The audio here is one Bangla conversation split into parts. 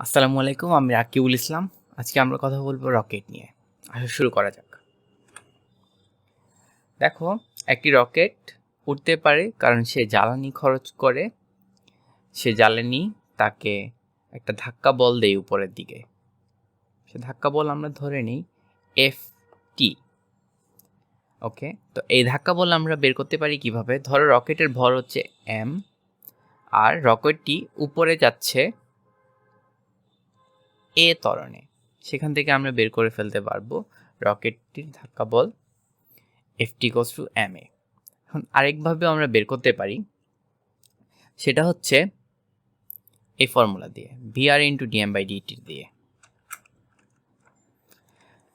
আসসালামু আলাইকুম, আমি রাকিবুল ইসলাম। আজকে আমরা কথা বলবো রকেট নিয়ে। আসলে শুরু করা যাক। দেখো, একটি রকেট উড়তে পারে কারণ সে জ্বালানি খরচ করে। সে জ্বালানি তাকে একটা ধাক্কা বল দেয় উপরের দিকে। সে ধাক্কা বল আমরা ধরে নিই Ft। ওকে, তো এই ধাক্কা বল আমরা বের করতে পারি কিভাবে? ধরো রকেটের ভর হচ্ছে m, আর রকেটটি উপরে যাচ্ছে a ত্বরণে। সেখান থেকে আমরা বের করে ফেলতে পারবো রকেটটির ধাক্কা বল Ft = ma। এখন আরেকভাবে আমরা বের করতে পারি, সেটা হচ্ছে এই ফর্মুলা দিয়ে, vr × dm/dt দিয়ে।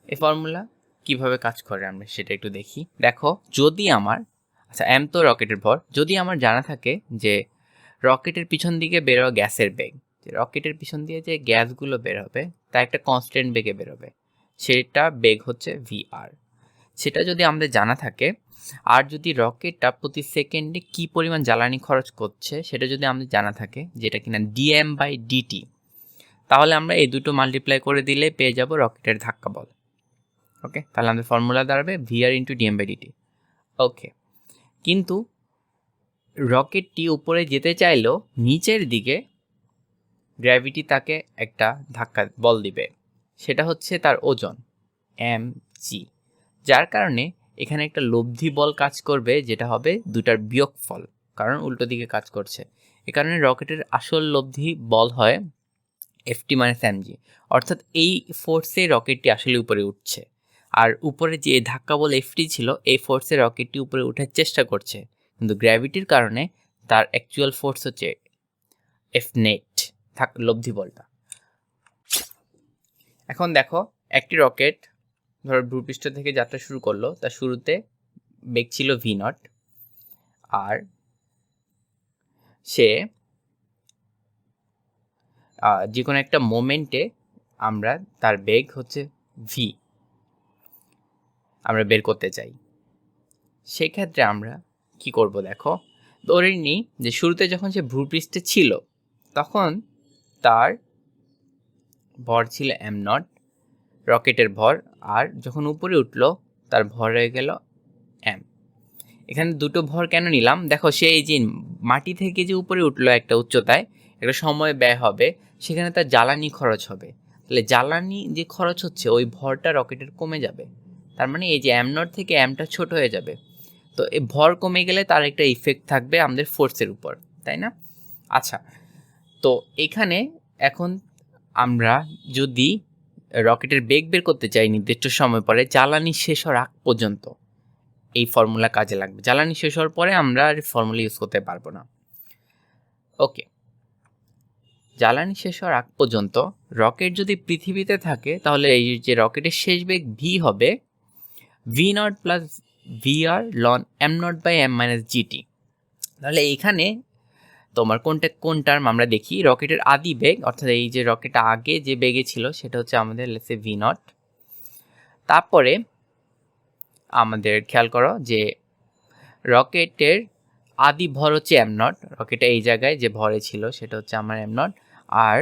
এই ফর্মুলা কিভাবে কাজ করে আমরা সেটা একটু দেখি। দেখো, যদি আমার m তো রকেটের ভর, যদি আমার জানা থাকে যে রকেটের পিছন দিকে বেরোয়া গ্যাসের বেগ, যে রকেটের পিছন দিয়ে যে গ্যাসগুলো বের হবে তা একটা কনস্ট্যান্ট বেগে বেরোবে, সেটা বেগ হচ্ছে vr। সেটা যদি আমাদের জানা থাকে, আর যদি রকেটটা প্রতি সেকেন্ডে কি পরিমাণ জ্বালানি খরচ করছে সেটা যদি আমাদের জানা থাকে, যেটা কিনা dm/dt, তাহলে আমরা এই দুটো মাল্টিপ্লাই করে দিলে পেয়ে যাব রকেটের ধাক্কা বল। ওকে, তাহলে আমাদের ফর্মুলা দাঁড়াবে vr × dm/dt। ওকে, কিন্তু রকেটটি উপরে যেতে চাইলেও নিচের দিকে গ্র্যাভিটি তাকে একটা ধাক্কা বল দিবে, সেটা হচ্ছে তার ওজন mg, যার কারণে এখানে একটা লব্ধি বল কাজ করবে, যেটা হবে দুটার বিয়োগফল, কারণ উল্টো দিকে কাজ করছে। এ কারণে রকেটের আসল লব্ধি বল হয় Ft - mg, অর্থাৎ এই ফোর্সে রকেটটি আসলে উপরে উঠছে। আর উপরে যে ধাক্কা বল Ft ছিল, এই ফোর্সে রকেটটি উপরে ওঠার চেষ্টা করছে, কিন্তু গ্র্যাভিটির কারণে তার অ্যাকচুয়াল ফোর্স হচ্ছে Fnet, লব্ধি বলটা। এখন দেখো, একটি রকেট ধরো ভূপৃষ্ঠ থেকে যাত্রা শুরু করলো, তার শুরুতে বেগ ছিল v0, আর সে যে কোনো একটা মোমেন্টে আমরা তার বেগ হচ্ছে v আমরা বের করতে চাই। সেক্ষেত্রে আমরা কি করব? দেখো, ধরে নিই যে শুরুতে যখন সে ভূপৃষ্ঠে ছিল তখন তার ভর ছিল m0, রকেটের ভর, আর যখন উপরে উঠলো তার ভর হয়ে গেল m। এখানে দুটো ভর কেন নিলাম? দেখো, সে এই যে মাটি থেকে যে উপরে উঠলো একটা উচ্চতায়, একটা সময় ব্যয় হবে, সেখানে তার জ্বালানি খরচ হবে। তাহলে জ্বালানি যে খরচ হচ্ছে ওই ভরটা রকেটের কমে যাবে, তার মানে এই যে m0 থেকে mটা ছোট হয়ে যাবে। তো এই ভর কমে গেলে তার একটা ইফেক্ট থাকবে আমাদের ফোর্সের উপর, তাই না? আচ্ছা, তো এখানে এখন আমরা যদি রকেটের বেগ বের করতে চাই নির্দিষ্ট সময় পরে, জ্বালানি শেষ হওয়ার আগ পর্যন্ত এই ফর্মুলা কাজে লাগবে। জ্বালানি শেষ হওয়ার পরে আমরা আর ফর্মুলা ইউজ করতে পারবো না। ওকে, জ্বালানি শেষ হওয়ার আগ পর্যন্ত রকেট যদি পৃথিবীতে থাকে, তাহলে এই যে রকেটের শেষ বেগ ভি হবে v0 + vr ln m0/m-gt। তাহলে এইখানে তোমার কোন টার্ম আমরা দেখি? রকেটের আদি বেগ, অর্থাৎ এই যে রকেট আগে যে বেগে ছিল সেটা হচ্ছে আমাদের লেটস v0। তারপরে আমাদের খেয়াল করো যে রকেটের আদি ভর হচ্ছে m0, রকেটে এই জায়গায় যে ভরে ছিল সেটা হচ্ছে আমার m0, আর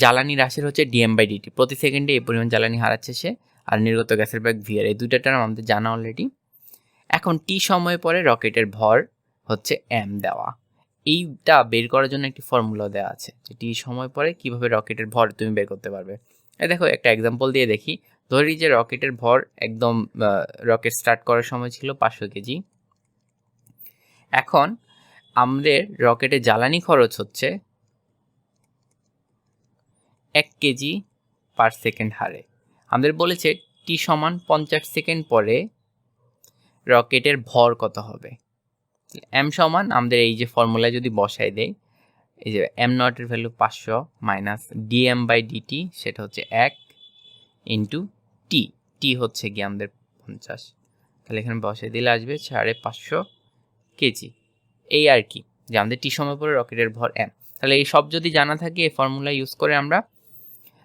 জ্বালানি রাশির হচ্ছে dm/dt, প্রতি সেকেন্ডে এই পরিমাণ জ্বালানি হারাচ্ছে সে, আর নির্গত গ্যাসের বেগ vr। এই দুইটা টার্ম আমাদের জানা অলরেডি। এখন t সময় পরে রকেটের ভর হচ্ছে m দেওয়া, এইটা বের করার জন্য একটি ফর্মুলা দেওয়া আছে যে t সময় পরে কিভাবে রকেটের ভর তুমি বের করতে পারবে। দেখো, একটা এক্সাম্পল দিয়ে দেখি। ধরি যে রকেটের ভর একদম রকেট স্টার্ট করার সময় ছিল 500 কেজি। এখন আমাদের রকেটে জ্বালানি খরচ হচ্ছে 1 কেজি পার সেকেন্ড হারে। আমাদের বলেছে টি সমান 50 সেকেন্ড পরে রকেটের ভর কত হবে। m সমান আমাদের এই যে ফর্মুলায় যদি বসাই দেই, এই যে m0 এর ভ্যালু 500 মাইনাস dm/dt, সেটা হচ্ছে 1 ইন্টু টি। টি হচ্ছে গিয়ে আমাদের 50, তাহলে এখানে বসাই দিলে আসবে 550 কেজি। এই আর কি, যে আমাদের টি সময় পরে রকেটের ভর m। তাহলে এই সব যদি জানা থাকে, এই ফর্মুলা ইউজ করে আমরা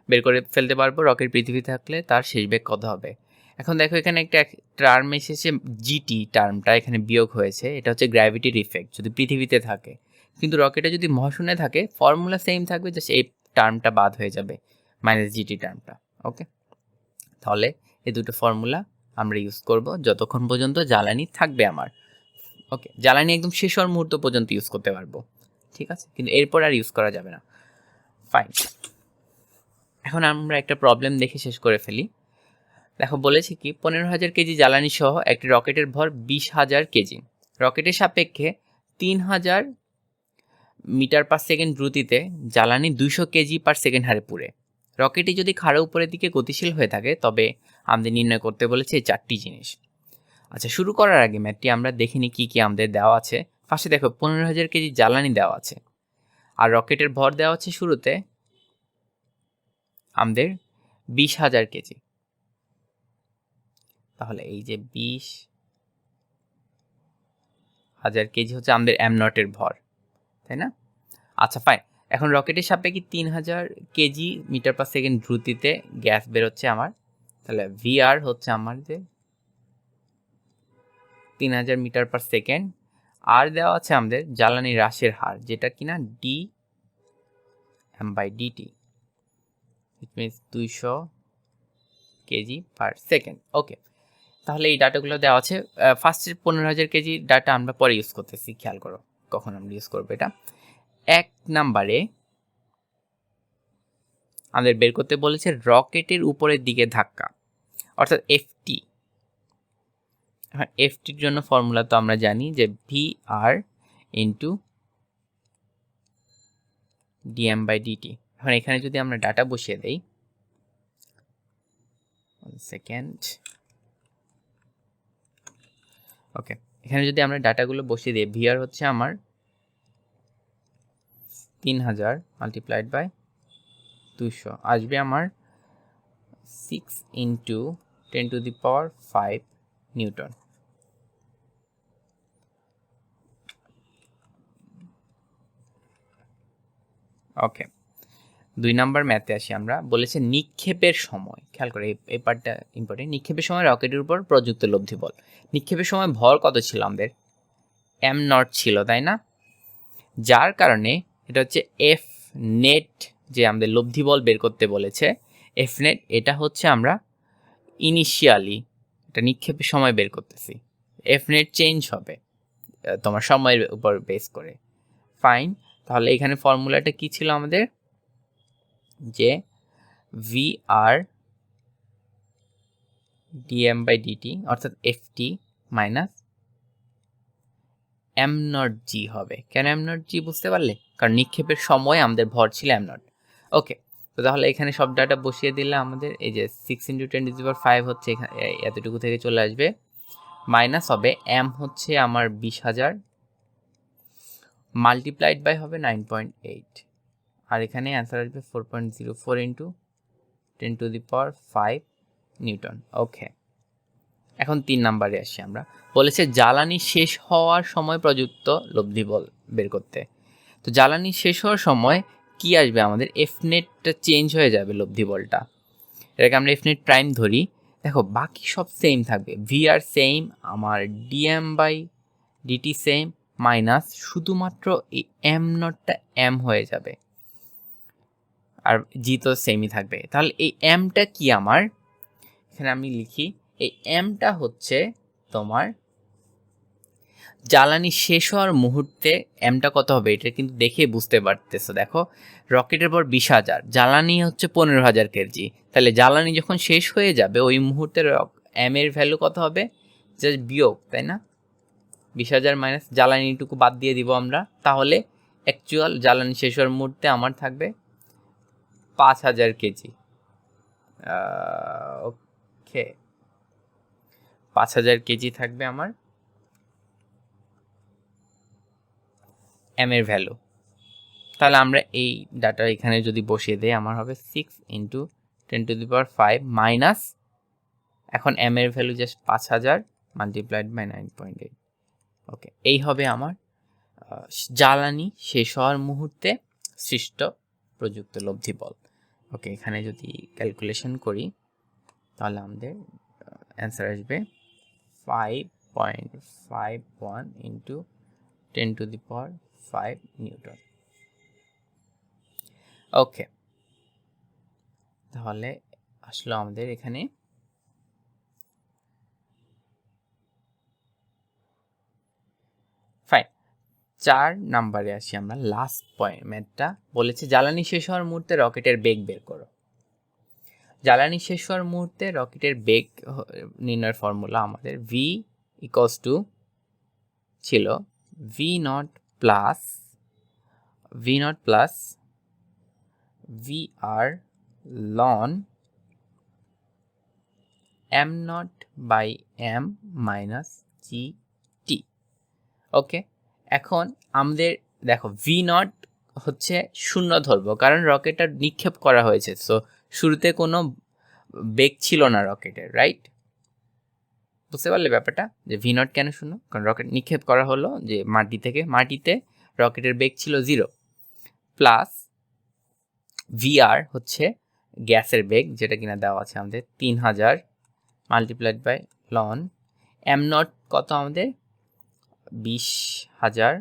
বের করে ফেলতে পারবো রকেট পৃথিবী থাকলে তার শেষ বেগ কত হবে। এখন দেখো, এখানে একটা টার্ম এসেছে জিটি, টার্মটা এখানে বিয়োগ হয়েছে, এটা হচ্ছে গ্র্যাভিটির ইফেক্ট যদি পৃথিবীতে থাকে। কিন্তু রকেটে যদি মহাশূন্যে থাকে ফর্মুলা সেম থাকবে, জাস্ট এই টার্মটা বাদ হয়ে যাবে, মাইনাস জিটি টার্মটা। ওকে, তাহলে এই দুটো ফর্মুলা আমরা ইউজ করব যতক্ষণ পর্যন্ত জ্বালানি থাকবে আমার। ওকে, জ্বালানি একদম শেষ হওয়ার মুহূর্ত পর্যন্ত ইউজ করতে পারবো, ঠিক আছে, কিন্তু এরপর আর ইউজ করা যাবে না। ফাইন, এখন আমরা একটা প্রবলেম দেখে শেষ করে ফেলি। দেখো বলেছি কি 15,000 কেজি জ্বালানি সহ একটি রকেটের ভর 20,000 কেজি। রকেটের সাপেক্ষে 3,000 মিটার পার সেকেন্ড দ্রুতিতে জ্বালানি 200 কেজি পার সেকেন্ড হারে পুড়ে। রকেটটি যদি খাড়া উপরের দিকে গতিশীল হয়ে থাকে তবে আমাদের নির্ণয় করতে বলেছে এই 4টি জিনিস। আচ্ছা, শুরু করার আগে ম্যাথটি আমরা দেখিনি কি কি আমাদের দেওয়া আছে। ফার্স্টে দেখো 15,000 কেজি জ্বালানি দেওয়া আছে, আর রকেটের ভর দেওয়া আছে শুরুতে আমাদের 20,000 কেজি। তাহলে এই যে 20,000 কেজি হচ্ছে আমাদের এম নটের ভর, তাই না? আচ্ছা ফাইন, এখন রকেটের সাপেক্ষে 3,000 কেজি মিটার পার সেকেন্ড দ্রুতিতে গ্যাস বেরোচ্ছে আমার। তাহলে ভিআর হচ্ছে আমার যে 3,000 মিটার পার সেকেন্ড, আর দেওয়া আছে আমাদের জ্বালানি হ্রাসের হার, যেটা কিনা D M by DT, it means 200 kg per second. Okay, তাহলে এই ডাটাগুলো দেওয়া আছে। ফার্স্টের 15,000 কেজি ডাটা আমরা পরে ইউজ করতেছি, খেয়াল করো কখন আমরা ইউজ করবো এটা। 1 নাম্বারে আমাদের বের করতে বলেছে রকেটের উপরের দিকে ধাক্কা, অর্থাৎ এফটি। এখন এফটির জন্য ফর্মুলা তো আমরা জানি যে V R into DM by DT. এখন এখানে যদি আমরা ডাটা বসিয়ে দেই, সেকেন্ড, ওকে, এখানে যদি আমরা ডাটাগুলো বসিয়ে দিই, ভিআর হচ্ছে আমার 3,000 মাল্টিপ্লাইড বাই 200 আসবে আমার 6 ইন্টু 10⁵ নিউটন। ওকে, 2 নাম্বার ম্যাথে আসি আমরা। বলেছে নিক্ষেপের সময়, খেয়াল করে এই পার্টটা ইম্পর্টেন্ট। নিক্ষেপের সময় রকেটের উপর প্রযুক্ত লব্ধি বল। নিক্ষেপের সময় ভর কত ছিল আমাদের? এম নট ছিল, তাই না? যার কারণে এটা হচ্ছে এফ নেট, যে আমাদের লব্ধি বল বের করতে বলেছে এফ নেট, এটা হচ্ছে আমরা ইনিশিয়ালি এটা নিক্ষেপের সময় বের করতেছি। এফ নেট চেঞ্জ হবে তোমার সময়ের উপর বেস করে। ফাইন, তাহলে এখানে ফর্মুলাটা কি ছিল আমাদের? যে V R DM by DT অর্থাৎ FT minus M naught G হবে। কেন এম নট জি বুঝতে পারলে? কারণ নিক্ষেপের সময় আমাদের ভর ছিল এম নট। ওকে, তো তাহলে এখানে সব ডাটা বসিয়ে দিলে আমাদের এই যে 6 ইন্টু 10⁵ হচ্ছে এখানে এতটুকু থেকে চলে আসবে, মাইনাস হবে এম হচ্ছে আমার 20,000 মাল্টিপ্লাইড বাই হবে 9.8, আর এখানে অ্যান্সার আসবে 4.04 ইন্টু 10⁵ নিউটন। ওকে, এখন 3 নাম্বারে আসি আমরা। বলেছে জ্বালানি শেষ হওয়ার সময় প্রযুক্ত লব্ধি বল বের করতে। তো জ্বালানি শেষ হওয়ার সময় কি আসবে আমাদের? এফ নেটটা চেঞ্জ হয়ে যাবে লব্ধি বলটা, এটাকে আমরা এফ নেট প্রাইম ধরি। দেখো বাকি সব সেম থাকবে, ভি আর সেম, আমার DM by DT same, minus শুধুমাত্র এই এম নটটা এম হয়ে যাবে, আর জি তো সেমই থাকবে। তাহলে এই এমটা কি আমার? এখানে আমি লিখি, এই এমটা হচ্ছে তোমার জ্বালানি শেষ হওয়ার মুহূর্তে এমটা কত হবে, এটা কিন্তু দেখে বুঝতে পারতেছো। দেখো রকেটের পর 20,000, জ্বালানি হচ্ছে 15,000 কেজি, তাহলে জ্বালানি যখন শেষ হয়ে যাবে ওই মুহূর্তে এম এর ভ্যালু কত হবে? জাস্ট বিয়োগ, তাই না? 20,000 মাইনাস জ্বালানিটুকু বাদ দিয়ে দিব আমরা, তাহলে অ্যাকচুয়াল জ্বালানি শেষ হওয়ার মুহূর্তে আমার থাকবে 5,000 কেজি। ওকে, 5,000 কেজি থাকবে আমার এম এর ভ্যালু। তাহলে আমরা এই ডাটা এখানে যদি বসিয়ে দেই, আমার হবে 6 ইন্টু 10⁵ মাইনাস, এখন এম এর ভ্যালু জাস্ট 5,000 মাল্টিপ্লাইড বাই 9.8। ওকে, এই হবে আমার জ্বালানি শেষ হওয়ার মুহূর্তে সৃষ্ট প্রযুক্ত লব্ধি বল। ওকে, এখানে যদি ক্যালকুলেশন করি তাহলে আমাদের অ্যান্সার আসবে 5.51 ইন্টু 10⁵ নিউটন। ওকে, তাহলে আসলো আমাদের এখানে ফাইন। 4 নাম্বারে আসি আমরা, লাস্ট পয়েন্টটা বলেছে জ্বালানি শেষ হওয়ার মুহূর্তে রকেটের বেগ বের করো। জ্বালানি শেষ হওয়ার মুহূর্তে রকেটের বেগ নির্ণয়ের ফর্মুলা আমাদের ভি ইকুয়ালস টু ছিল V naught plus V R ln M naught by M minus G T. Okay, এখন আমাদের দেখো ভি নট হচ্ছে 0 ধরবো, কারণ রকেটটা নিক্ষেপ করা হয়েছে, সো শুরুতে কোনো বেগ ছিল না রকেটের, রাইট? বুঝতে পারলে ব্যাপারটা, যে ভি নট কেন 0? কারণ রকেট নিক্ষেপ করা হলো যে মাটি থেকে, মাটিতে রকেটের বেগ ছিল 0, প্লাস ভিআর হচ্ছে গ্যাসের বেগ, যেটা কিনা দেওয়া আছে আমাদের 3000 multiplied by ln M naught কত আমাদের 20,000,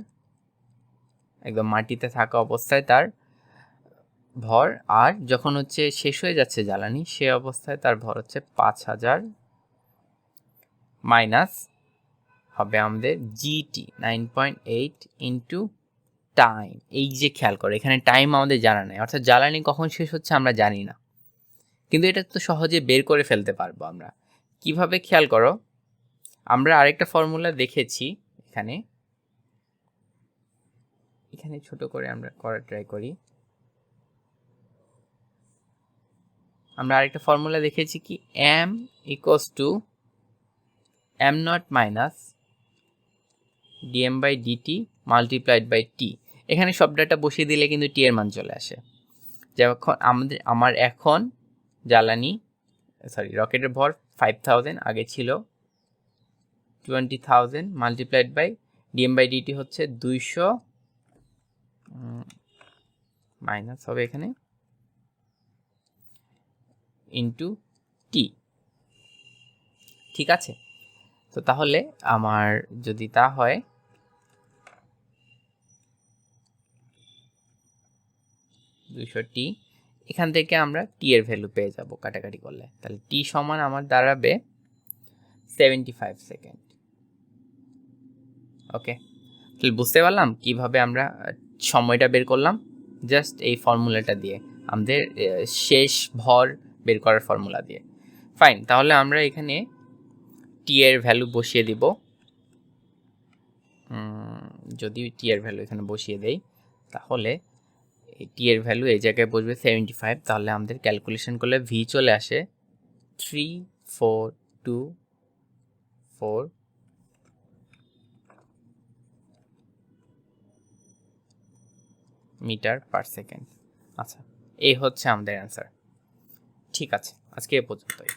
একদম মাটিতে থাকা অবস্থায় তার ভর, আর যখন হচ্ছে শেষ হয়ে যাচ্ছে জ্বালানি সে অবস্থায় তার ভর হচ্ছে 5,000, মাইনাস হবে আমাদের জিটি 9.8 ইন্টু টাইম। এই যে খেয়াল করো, এখানে টাইম আমাদের জানা নেই, অর্থাৎ জ্বালানি কখন শেষ হচ্ছে আমরা জানি না, কিন্তু এটা তো সহজে বের করে ফেলতে পারবো আমরা। কিভাবে খেয়াল করো, আমরা আরেকটা ফর্মুলা দেখেছি এখানে, ছোট করে আমরা করার ট্রাই করি। আমরা আরেকটা ফর্মুলা দেখেছি কি, M equals to M naught minus DM by DT multiplied by T. এখানে সব ডাটা বসিয়ে দিলে কিন্তু টি এর মান চলে আসে। যখন আমার এখন রকেটের ভর 5,000, আগে ছিল 20,000, multiplied by DM by DT হচ্ছে 200, মাইনাস হবে এখানে ইন্টু টি। ঠিক আছে, তো তাহলে আমার যদি তা হয়, টি, এখান থেকে আমরা টি এর ভ্যালু পেয়ে যাব কাটাকাটি করলে, তাহলে টি সমান আমার দাঁড়াবে 75 সেকেন্ড। ওকে, তাহলে বুঝতে পারলাম কিভাবে আমরা সময়টা বের করলাম, জাস্ট এই ফর্মুলাটা দিয়ে, আমাদের শেষ ভর বের করার ফর্মুলা দিয়ে। ফাইন, তাহলে আমরা এখানে টি এর ভ্যালু বসিয়ে দিব। যদি টি এর ভ্যালু এখানে বসিয়ে দেই, তাহলে টি এর ভ্যালু এই জায়গায় বসবে 75, তাহলে আমাদের ক্যালকুলেশন করলে ভি চলে আসে 3424 মিটার পার সেকেন্ড। আচ্ছা, এই হচ্ছে আমাদের অ্যান্সার। ঠিক আছে, আজকে এ পর্যন্তই।